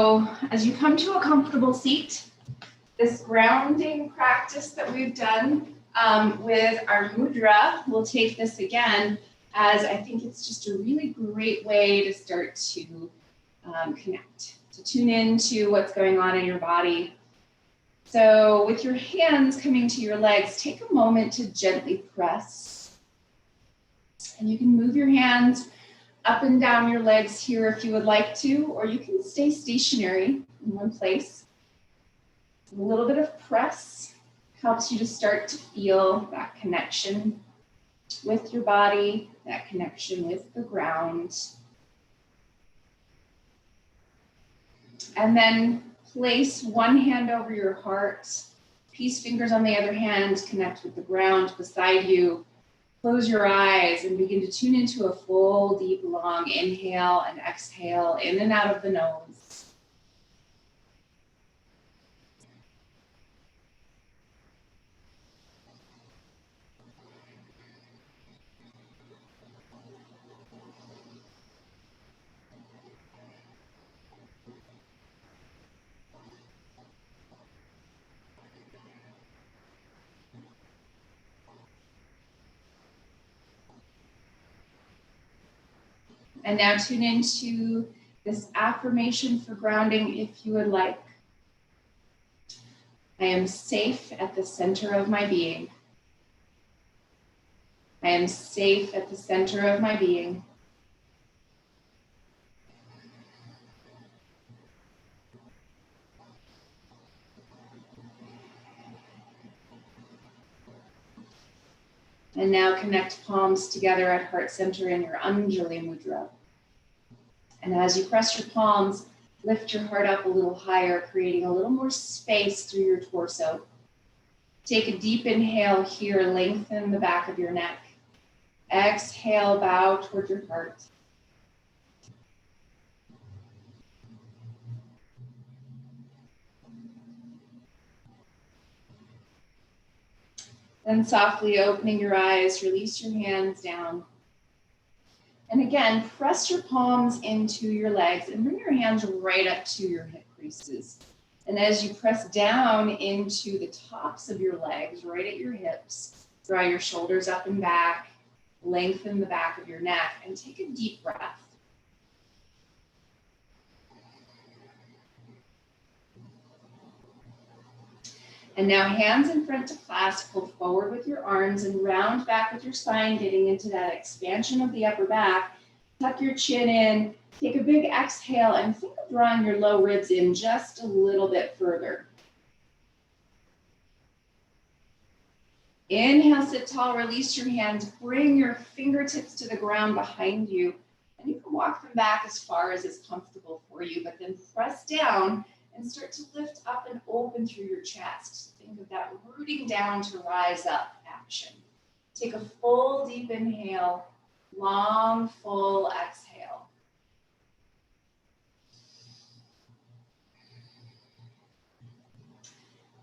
As you come to a comfortable seat, this grounding practice that we've done with our mudra, we'll take this again as I think it's just a really great way to start to connect, to tune into what's going on in your body. So with your hands coming to your legs, take a moment to gently press. And you can move your hands up and down your legs here if you would like to, or you can stay stationary in one place. A little bit of press helps you to start to feel that connection with your body, that connection with the ground. And then place one hand over your heart, peace fingers on the other hand, connect with the ground beside you. Close your eyes and begin to tune into a full, deep, long inhale and exhale in and out of the nose. And now tune into this affirmation for grounding if you would like. I am safe at the center of my being. I am safe at the center of my being. And now connect palms together at heart center in your Anjali Mudra. And as you press your palms, lift your heart up a little higher, creating a little more space through your torso. Take a deep inhale here, lengthen the back of your neck. Exhale, bow toward your heart. Then softly opening your eyes, release your hands down. And again, press your palms into your legs and bring your hands right up to your hip creases. And as you press down into the tops of your legs, right at your hips, draw your shoulders up and back, lengthen the back of your neck, and take a deep breath. And now hands in front to clasp, pull forward with your arms and round back with your spine, getting into that expansion of the upper back. Tuck your chin in, take a big exhale, and think of drawing your low ribs in just a little bit further. Inhale, sit tall, release your hands, bring your fingertips to the ground behind you, and you can walk them back as far as is comfortable for you, but then press down and start to lift up and open through your chest. Think of that rooting down to rise up action. Take a full deep inhale, long, full exhale.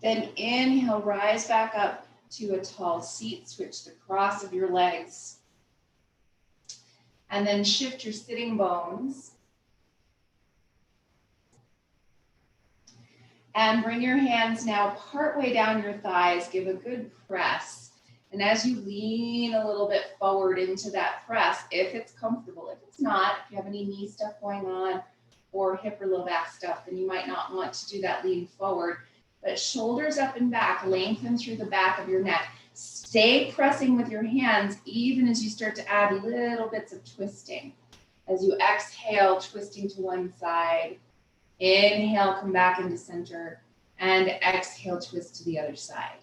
Then inhale, rise back up to a tall seat, switch the cross of your legs. And then shift your sitting bones. And bring your hands now partway down your thighs, give a good press. And as you lean a little bit forward into that press, if it's comfortable, if it's not, if you have any knee stuff going on or hip or low back stuff, then you might not want to do that lean forward. But shoulders up and back, lengthen through the back of your neck. Stay pressing with your hands even as you start to add little bits of twisting. As you exhale, twisting to one side. Inhale, come back into center, and exhale, twist to the other side.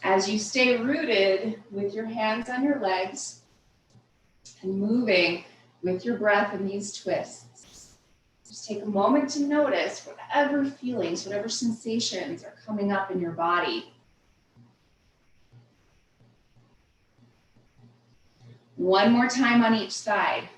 As you stay rooted with your hands on your legs and moving with your breath in these twists, just take a moment to notice whatever feelings, whatever sensations are coming up in your body. One more time on each side.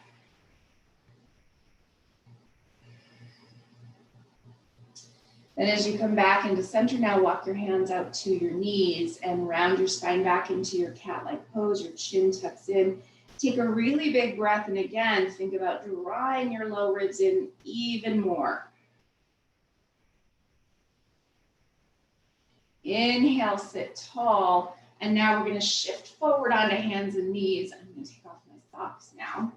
Then as you come back into center now, walk your hands out to your knees and round your spine back into your cat-like pose. Your chin tucks in. Take a really big breath, and again, think about drawing your low ribs in even more. Inhale, sit tall. And now we're going to shift forward onto hands and knees. I'm going to take off my socks now.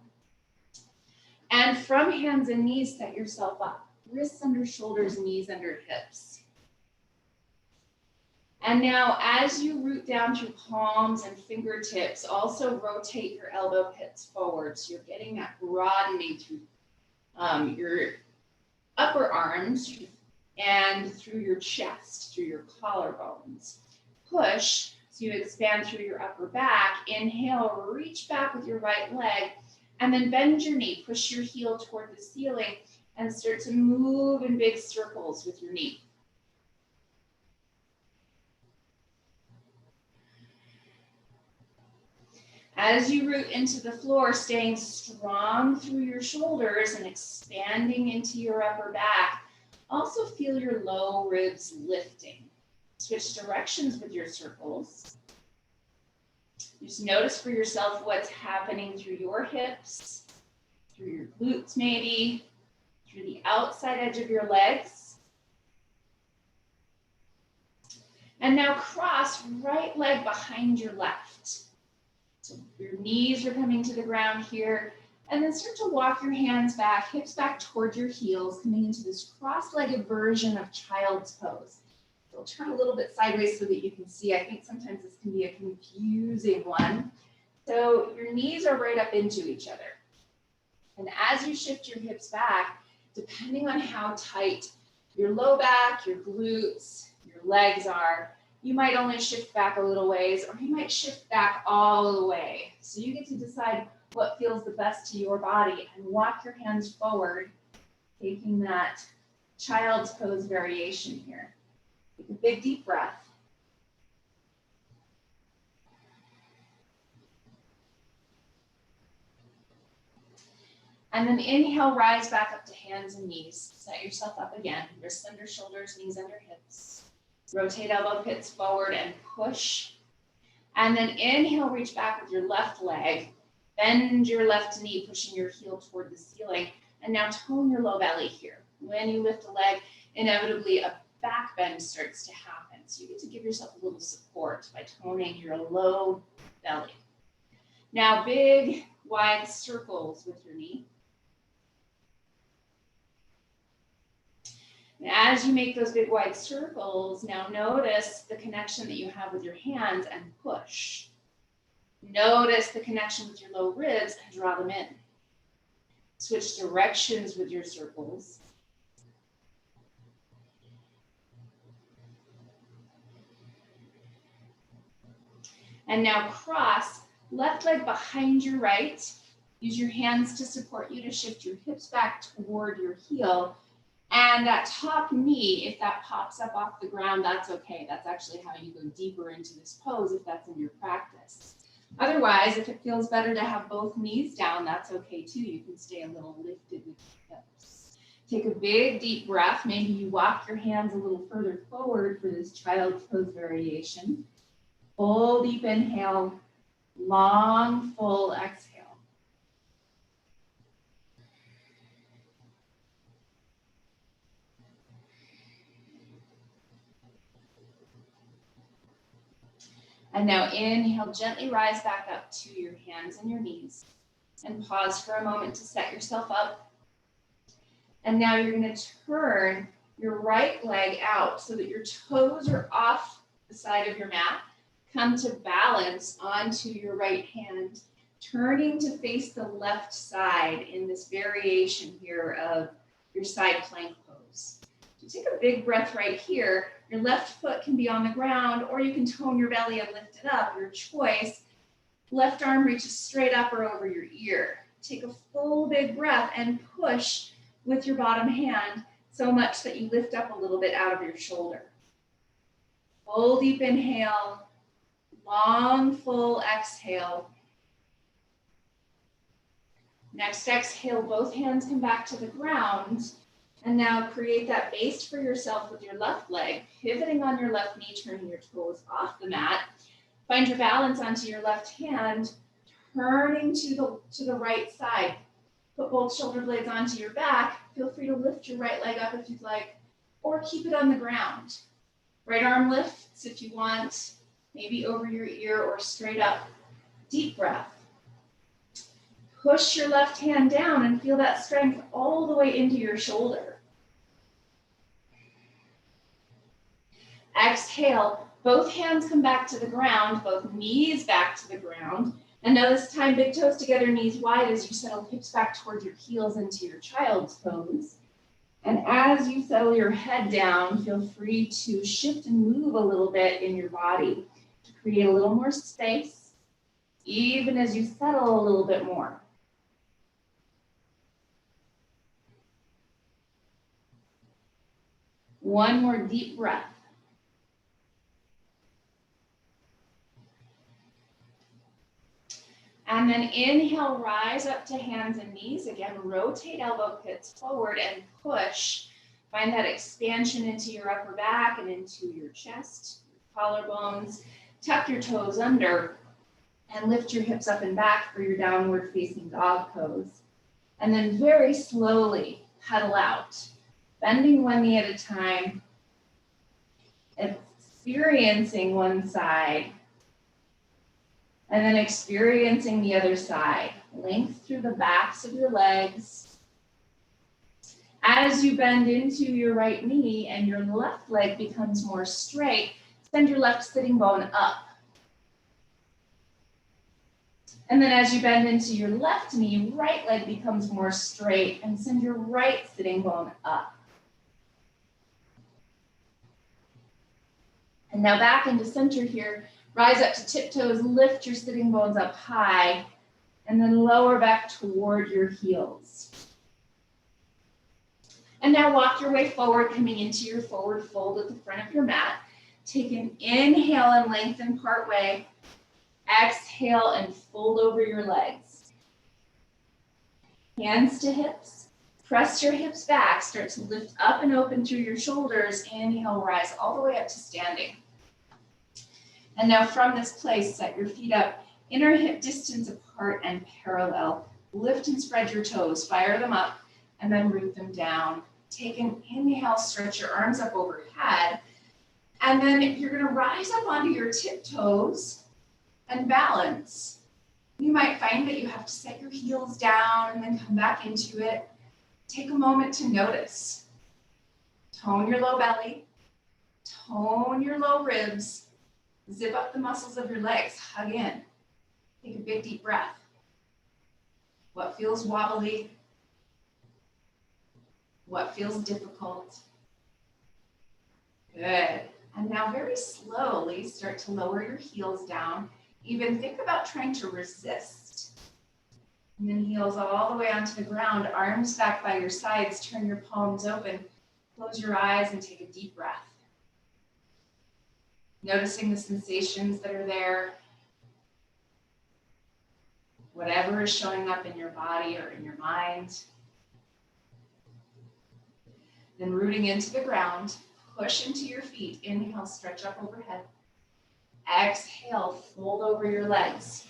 And from hands and knees, set yourself up. Wrists under shoulders, knees under hips. And now as you root down through palms and fingertips, also rotate your elbow pits forward. So you're getting that broadening through your upper arms and through your chest, through your collarbones. Push, so you expand through your upper back. Inhale, reach back with your right leg, and then bend your knee. Push your heel toward the ceiling and start to move in big circles with your knee. As you root into the floor, staying strong through your shoulders and expanding into your upper back, also feel your low ribs lifting. Switch directions with your circles. Just notice for yourself what's happening through your hips, through your glutes maybe, through the outside edge of your legs. And now cross right leg behind your left. So your knees are coming to the ground here. And then start to walk your hands back, hips back toward your heels, coming into this cross-legged version of child's pose. So turn a little bit sideways so that you can see. I think sometimes this can be a confusing one. So your knees are right up into each other. And as you shift your hips back, depending on how tight your low back, your glutes, your legs are, you might only shift back a little ways, or you might shift back all the way. So you get to decide what feels the best to your body and walk your hands forward, taking that child's pose variation here. Take a big deep breath. And then inhale, rise back up to hands and knees. Set yourself up again, wrists under shoulders, knees under hips. Rotate elbow pits forward and push. And then inhale, reach back with your left leg. Bend your left knee, pushing your heel toward the ceiling. And now tone your low belly here. When you lift a leg, inevitably a back bend starts to happen. So you get to give yourself a little support by toning your low belly. Now big, wide circles with your knee. And as you make those big, wide circles, now notice the connection that you have with your hands and push. Notice the connection with your low ribs and draw them in. Switch directions with your circles. And now cross, left leg behind your right. Use your hands to support you to shift your hips back toward your heel. And that top knee, if that pops up off the ground, that's okay. That's actually how you go deeper into this pose if that's in your practice. Otherwise, if it feels better to have both knees down, that's okay too. You can stay a little lifted with your hips. Take a big deep breath. Maybe you walk your hands a little further forward for this child's pose variation. Full deep inhale, long full exhale. And now inhale, gently rise back up to your hands and your knees. And pause for a moment to set yourself up. And now you're going to turn your right leg out so that your toes are off the side of your mat. Come to balance onto your right hand, turning to face the left side in this variation here of your side plank pose. So take a big breath right here. Your left foot can be on the ground, or you can tone your belly and lift it up, your choice. Left arm reaches straight up or over your ear. Take a full big breath and push with your bottom hand so much that you lift up a little bit out of your shoulder. Full deep inhale, long full exhale. Next exhale, both hands come back to the ground. And now create that base for yourself with your left leg, pivoting on your left knee, turning your toes off the mat. Find your balance onto your left hand, turning to the right side. Put both shoulder blades onto your back. Feel free to lift your right leg up if you'd like, or keep it on the ground. Right arm lifts if you want, maybe over your ear or straight up. Deep breath. Push your left hand down and feel that strength all the way into your shoulder. Exhale, both hands come back to the ground, both knees back to the ground. And now this time, big toes together, knees wide as you settle hips back toward your heels into your child's pose. And as you settle your head down, feel free to shift and move a little bit in your body to create a little more space, even as you settle a little bit more. One more deep breath. And then inhale, rise up to hands and knees. Again, rotate elbow pits forward and push. Find that expansion into your upper back and into your chest, your collarbones. Tuck your toes under and lift your hips up and back for your downward facing dog pose. And then very slowly pedal out, bending one knee at a time, experiencing one side, and then experiencing the other side. Length through the backs of your legs. As you bend into your right knee and your left leg becomes more straight, send your left sitting bone up. And then as you bend into your left knee, right leg becomes more straight and send your right sitting bone up. And now back into center here. Rise up to tiptoes, lift your sitting bones up high, and then lower back toward your heels. And now walk your way forward, coming into your forward fold at the front of your mat. Take an inhale and lengthen part way. Exhale and fold over your legs. Hands to hips. Press your hips back. Start to lift up and open through your shoulders. Inhale, rise all the way up to standing. And now from this place, set your feet up, inner hip distance apart and parallel. Lift and spread your toes, fire them up, and then root them down. Take an inhale, stretch your arms up overhead, and then you're gonna rise up onto your tiptoes and balance. You might find that you have to set your heels down and then come back into it. Take a moment to notice. Tone your low belly, tone your low ribs. Zip up the muscles of your legs, hug in. Take a big deep breath. What feels wobbly? What feels difficult? Good. And now very slowly start to lower your heels down. Even think about trying to resist. And then heels all the way onto the ground, arms back by your sides, turn your palms open, close your eyes and take a deep breath. Noticing the sensations that are there, whatever is showing up in your body or in your mind. Then rooting into the ground, push into your feet. Inhale, stretch up overhead. Exhale, fold over your legs.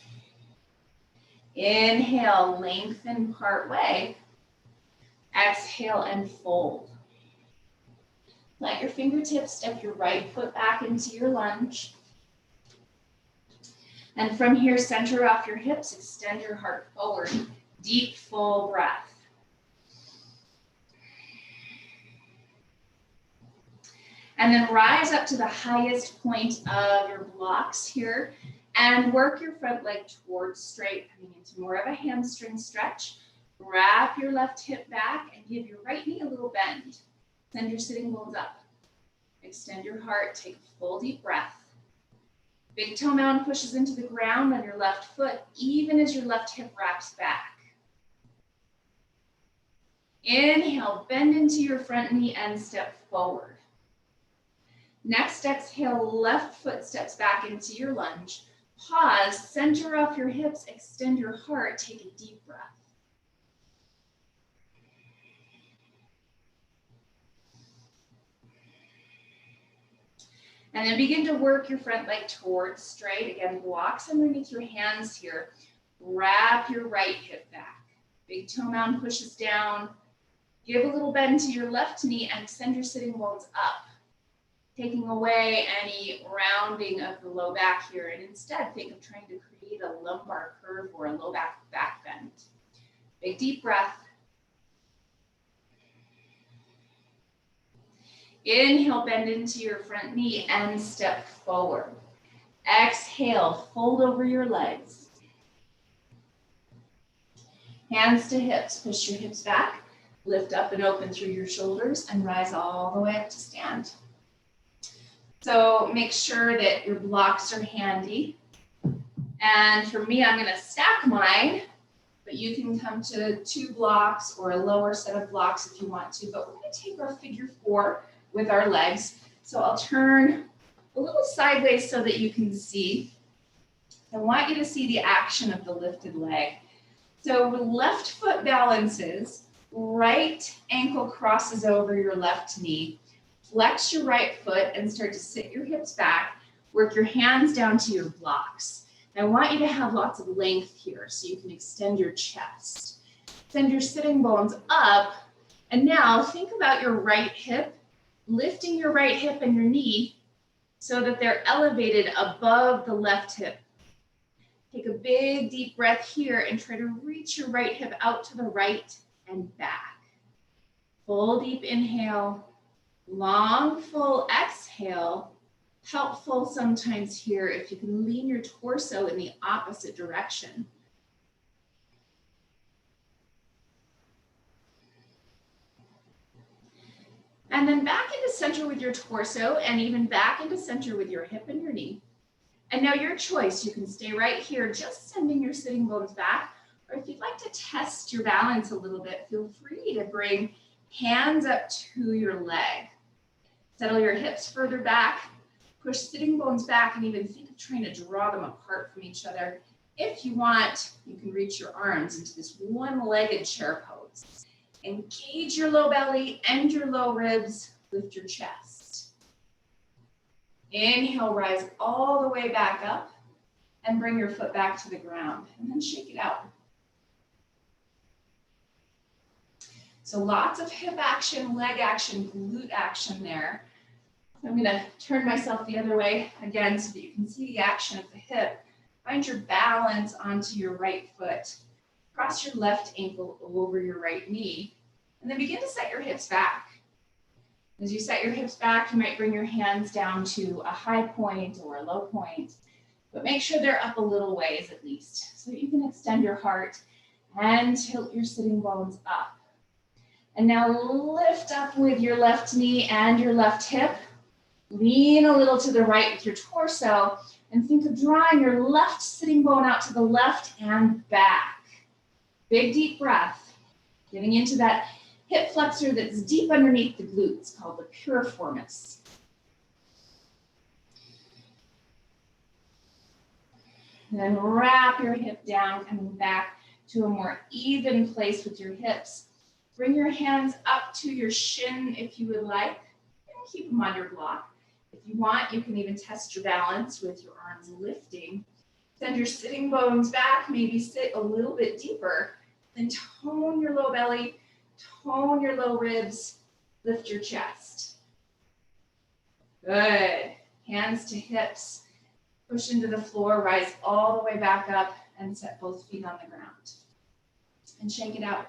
Inhale, lengthen part way. Exhale and fold. Let your fingertips step your right foot back into your lunge. And from here, center off your hips, extend your heart forward. Deep, full breath. And then rise up to the highest point of your blocks here and work your front leg towards straight, coming into more of a hamstring stretch. Wrap your left hip back and give your right knee a little bend. Send your sitting bones up. Extend your heart, take a full deep breath. Big toe mound pushes into the ground on your left foot, even as your left hip wraps back. Inhale, bend into your front knee and step forward. Next exhale, left foot steps back into your lunge. Pause, center off your hips, extend your heart, take a deep breath. And then begin to work your front leg towards straight. Again, blocks underneath your hands here. Wrap your right hip back. Big toe mound pushes down. Give a little bend to your left knee and extend your sitting bones up, taking away any rounding of the low back here. And instead, think of trying to create a lumbar curve or a low back bend. Big deep breath. Inhale, bend into your front knee and step forward. Exhale, fold over your legs. Hands to hips, push your hips back. Lift up and open through your shoulders and rise all the way up to stand. So make sure that your blocks are handy. And for me, I'm going to stack mine, but you can come to 2 blocks or a lower set of blocks if you want to. But we're going to take our figure 4 with our legs. So I'll turn a little sideways so that you can see. I want you to see the action of the lifted leg. So left foot balances, right ankle crosses over your left knee. Flex your right foot and start to sit your hips back. Work your hands down to your blocks. And I want you to have lots of length here so you can extend your chest. Send your sitting bones up. And now think about your right hip, lifting your right hip and your knee so that they're elevated above the left hip. Take a big deep breath here and try to reach your right hip out to the right and back. Full deep inhale, long full exhale. Helpful sometimes here if you can lean your torso in the opposite direction. And then back into center with your torso and even back into center with your hip and your knee. And now your choice, you can stay right here, just sending your sitting bones back. Or if you'd like to test your balance a little bit, feel free to bring hands up to your leg. Settle your hips further back, push sitting bones back, and even think of trying to draw them apart from each other. If you want, you can reach your arms into this one-legged chair pose. Engage your low belly and your low ribs, lift your chest. Inhale, rise all the way back up and bring your foot back to the ground and then shake it out. So lots of hip action, leg action, glute action there. I'm going to turn myself the other way again so that you can see the action of the hip. Find your balance onto your right foot. Cross your left ankle over your right knee and then begin to set your hips back. As you set your hips back, you might bring your hands down to a high point or a low point, but make sure they're up a little ways at least, so that you can extend your heart and tilt your sitting bones up. And now lift up with your left knee and your left hip. Lean a little to the right with your torso, and think of drawing your left sitting bone out to the left and back. Big deep breath, getting into that hip flexor that's deep underneath the glutes, called the piriformis. Then wrap your hip down, coming back to a more even place with your hips. Bring your hands up to your shin if you would like, and keep them on your block. If you want, you can even test your balance with your arms lifting. Send your sitting bones back, maybe sit a little bit deeper, then tone your low belly, tone your low ribs, lift your chest. Good. Hands to hips. Push into the floor, rise all the way back up, and set both feet on the ground. And shake it out.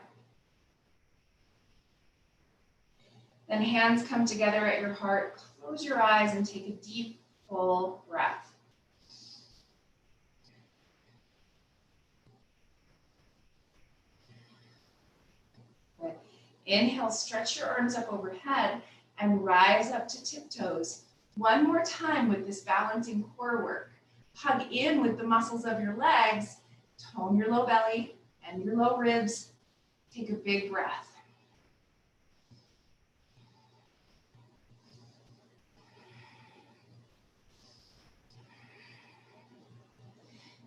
Then hands come together at your heart. Close your eyes and take a deep, full breath. Inhale, stretch your arms up overhead and rise up to tiptoes. One more time with this balancing core work. Hug in with the muscles of your legs. Tone your low belly and your low ribs. Take a big breath.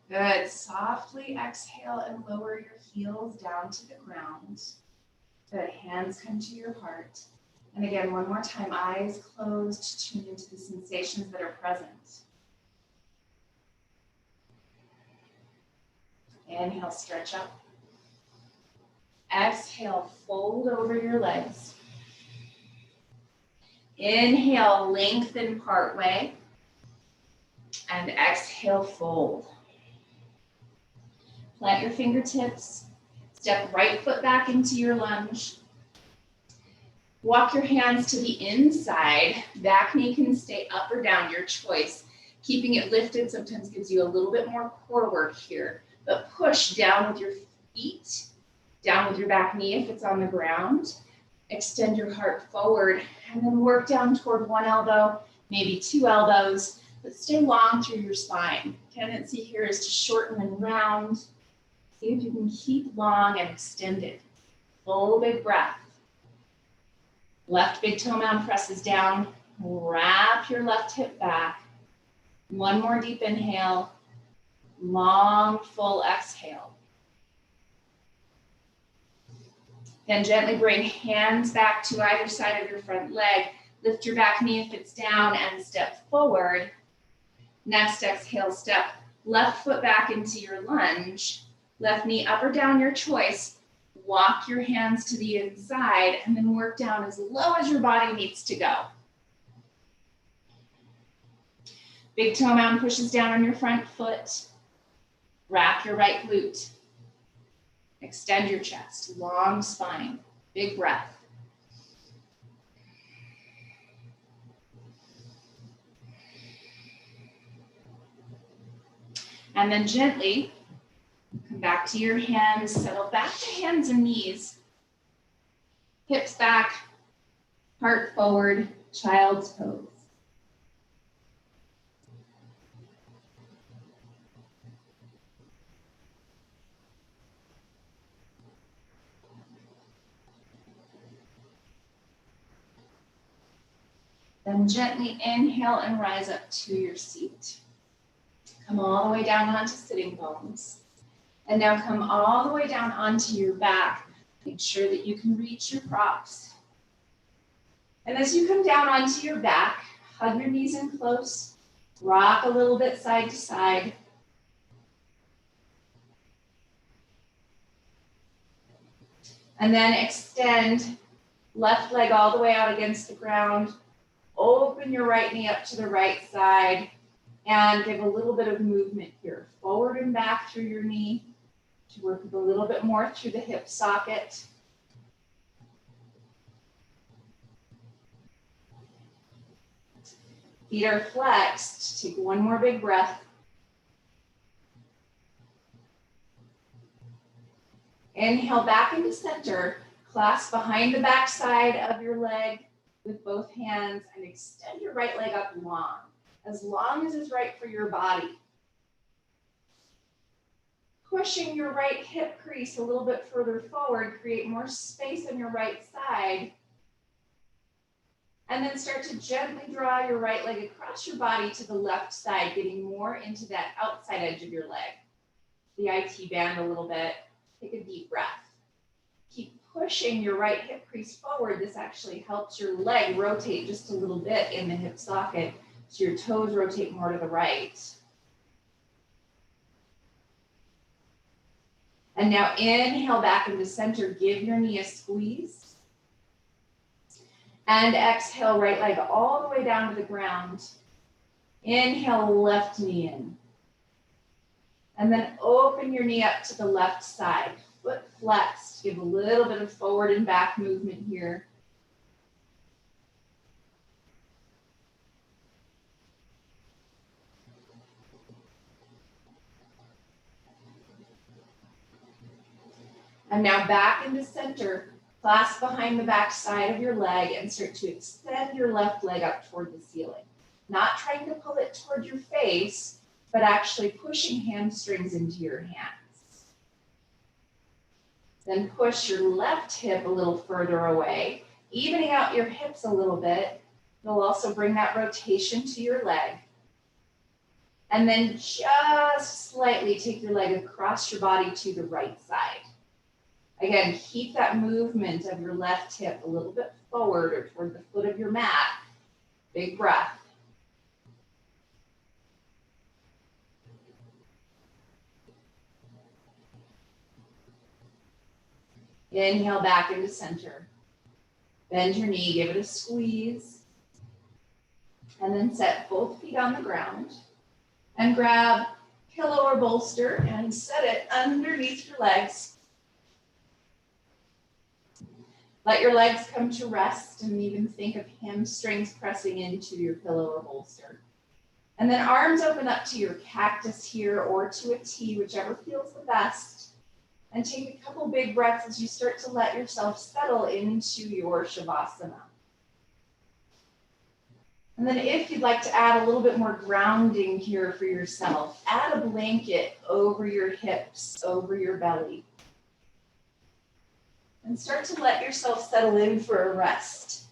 Good. Softly exhale and lower your heels down to the ground. Good. Hands come to your heart. And again, one more time, eyes closed, tune into the sensations that are present. Inhale, stretch up. Exhale, fold over your legs. Inhale, lengthen part way. And exhale, fold. Plant your fingertips. Step right foot back into your lunge. Walk your hands to the inside. Back knee can stay up or down, your choice. Keeping it lifted sometimes gives you a little bit more core work here. But push down with your feet, down with your back knee if it's on the ground. Extend your heart forward and then work down toward one elbow, maybe two elbows, but stay long through your spine. Tendency here is to shorten and round. See if you can keep long and extended. Full big breath. Left big toe mound presses down. Wrap your left hip back. One more deep inhale. Long, full exhale. Then gently bring hands back to either side of your front leg. Lift your back knee if it's down and step forward. Next exhale, step left foot back into your lunge. Left knee up or down, your choice. Walk your hands to the inside and then work down as low as your body needs to go. Big toe mound pushes down on your front foot. Wrap your right glute. Extend your chest, long spine, big breath. And then gently come back to your hands, settle back to hands and knees. Hips back, heart forward, child's pose. Then gently inhale and rise up to your seat. Come all the way down onto sitting bones. And now come all the way down onto your back. Make sure that you can reach your props. And as you come down onto your back, hug your knees in close, rock a little bit side to side. And then extend left leg all the way out against the ground. Open your right knee up to the right side and give a little bit of movement here. Forward and back through your knee to work a little bit more through the hip socket. Feet are flexed. Take one more big breath. Inhale back into center. Clasp behind the back side of your leg with both hands and extend your right leg up long as is right for your body. Pushing your right hip crease a little bit further forward, create more space on your right side. And then start to gently draw your right leg across your body to the left side, getting more into that outside edge of your leg. The IT band a little bit. Take a deep breath. Keep pushing your right hip crease forward. This actually helps your leg rotate just a little bit in the hip socket, so your toes rotate more to the right. And now inhale back into center. Give your knee a squeeze. And exhale, right leg all the way down to the ground. Inhale, left knee in. And then open your knee up to the left side. Foot flexed. Give a little bit of forward and back movement here. And now back into center. Clasp behind the back side of your leg and start to extend your left leg up toward the ceiling. Not trying to pull it toward your face, but actually pushing hamstrings into your hands. Then push your left hip a little further away, evening out your hips a little bit. You'll also bring that rotation to your leg. And then just slightly take your leg across your body to the right side. Again, keep that movement of your left hip a little bit forward or toward the foot of your mat. Big breath. Inhale back into center. Bend your knee, give it a squeeze. And then set both feet on the ground. And grab pillow or bolster and set it underneath your legs. Let your legs come to rest and even think of hamstrings pressing into your pillow or bolster. And then arms open up to your cactus here or to a T, whichever feels the best. And take a couple big breaths as you start to let yourself settle into your Shavasana. And then if you'd like to add a little bit more grounding here for yourself, add a blanket over your hips, over your belly. And start to let yourself settle in for a rest.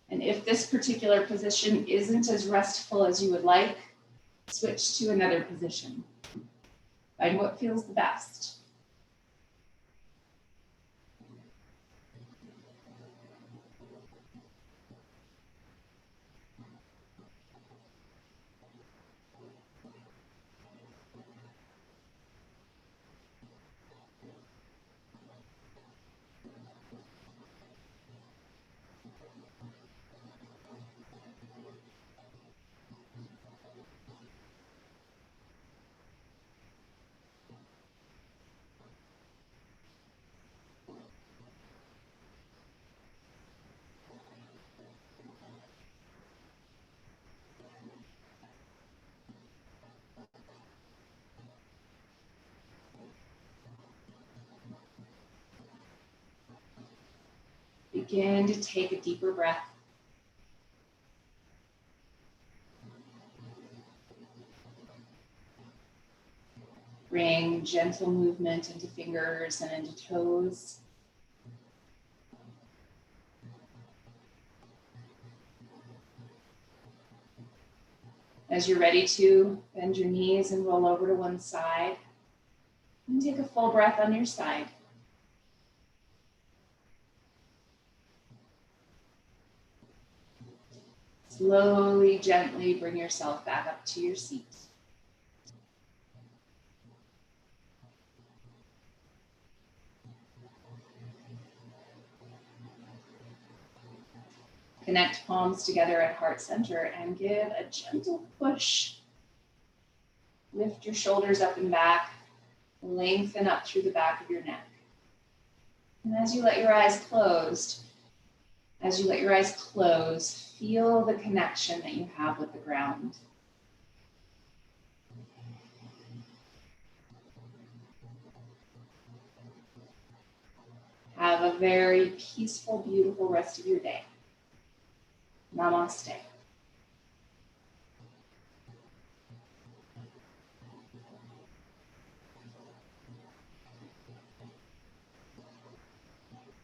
And if this particular position isn't as restful as you would like, switch to another position. Find what feels the best. Begin to take a deeper breath. Bring gentle movement into fingers and into toes. As you're ready to, bend your knees and roll over to one side. And take a full breath on your side. Slowly, gently bring yourself back up to your seat. Connect palms together at heart center and give a gentle push. Lift your shoulders up and back. Lengthen up through the back of your neck. And as you let your eyes close, feel the connection that you have with the ground. Have a very peaceful, beautiful rest of your day. Namaste.